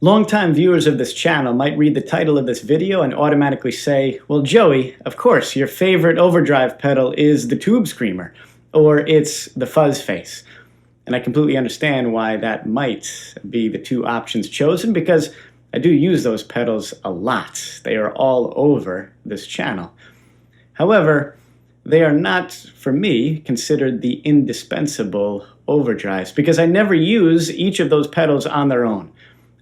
Longtime viewers of this channel might read the title of this video and automatically say, well, Joey, of course, your favorite overdrive pedal is the Tube Screamer, or it's the Fuzz Face. And I completely understand why that might be the two options chosen, because I do use those pedals a lot. They are all over this channel. However, they are not, for me, considered the indispensable overdrives, because I never use each of those pedals on their own.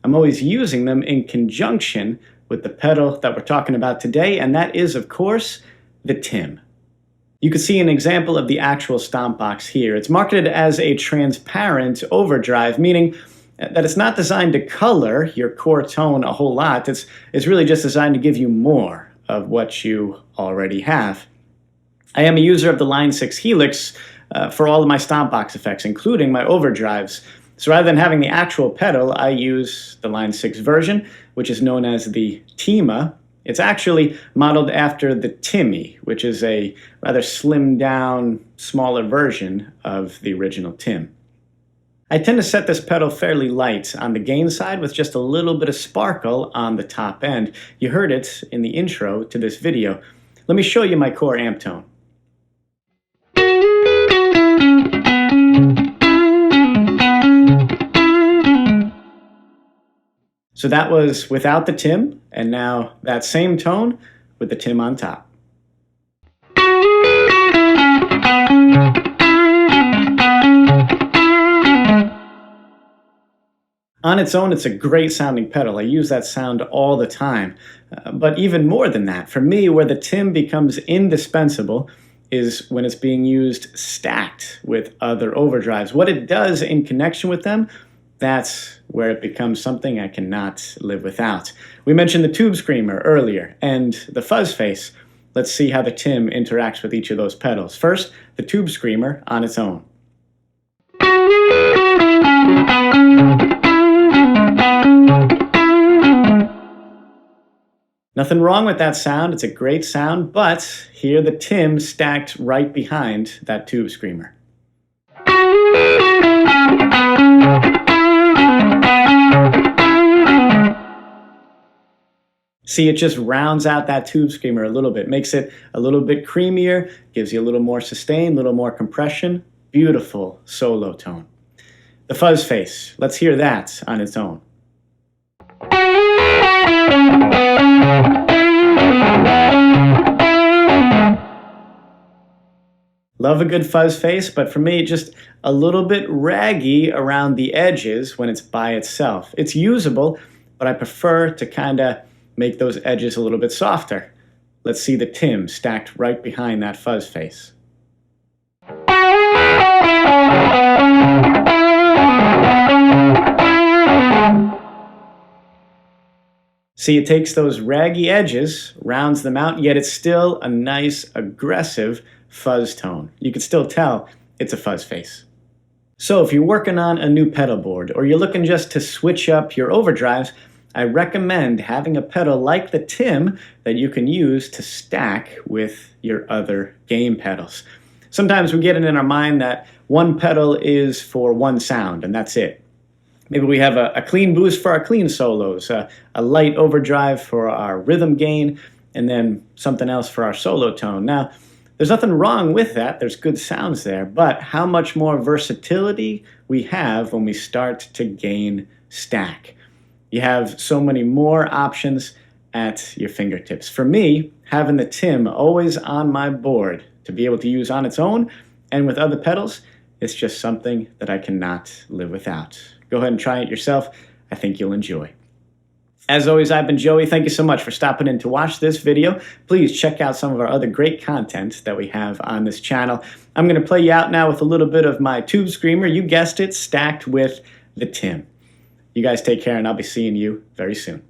I'm always using them in conjunction with the pedal that we're talking about today, and that is, of course, the Tim. You can see an example of the actual stomp box here. It's marketed as a transparent overdrive, meaning that it's not designed to color your core tone a whole lot. It's really just designed to give you more of what you already have. I am a user of the Line 6 Helix for all of my stomp box effects, including my overdrives. So rather than having the actual pedal, I use the Line 6 version, which is known as the Tima. It's actually modeled after the Timmy, which is a rather slimmed down, smaller version of the original Tim. I tend to set this pedal fairly light on the gain side with just a little bit of sparkle on the top end. You heard it in the intro to this video. Let me show you my core amp tone. So that was without the Tim, and now that same tone with the Tim on top. On its own, it's a great sounding pedal. I use that sound all the time. But even more than that, for me, where the Tim becomes indispensable is when it's being used stacked with other overdrives. What it does in connection with them, that's where it becomes something I cannot live without. We mentioned the Tube Screamer earlier, and the Fuzz Face. Let's see how the Tim interacts with each of those pedals. First, the Tube Screamer on its own. Nothing wrong with that sound, it's a great sound, but hear the Tim stacked right behind that Tube Screamer. See, it just rounds out that Tube Screamer a little bit, makes it a little bit creamier, gives you a little more sustain, a little more compression. Beautiful solo tone. The Fuzz Face, let's hear that on its own. Love a good Fuzz Face, but for me, just a little bit raggy around the edges when it's by itself. It's usable, but I prefer to kind of make those edges a little bit softer. Let's see the Tim stacked right behind that Fuzz Face. See, it takes those raggy edges, rounds them out, yet it's still a nice, aggressive fuzz tone. You can still tell it's a Fuzz Face. So if you're working on a new pedal board, or you're looking just to switch up your overdrives, I recommend having a pedal like the Tim that you can use to stack with your other gain pedals. Sometimes we get it in our mind that one pedal is for one sound, and that's it. Maybe we have a clean boost for our clean solos, a light overdrive for our rhythm gain, and then something else for our solo tone. Now, there's nothing wrong with that. There's good sounds there, but how much more versatility we have when we start to gain stack. You have so many more options at your fingertips. For me, having the Tim always on my board to be able to use on its own and with other pedals, it's just something that I cannot live without. Go ahead and try it yourself. I think you'll enjoy. As always, I've been Joey. Thank you so much for stopping in to watch this video. Please check out some of our other great content that we have on this channel. I'm going to play you out now with a little bit of my tube screamer. You guessed it, stacked with the Tim. You guys take care, and I'll be seeing you very soon.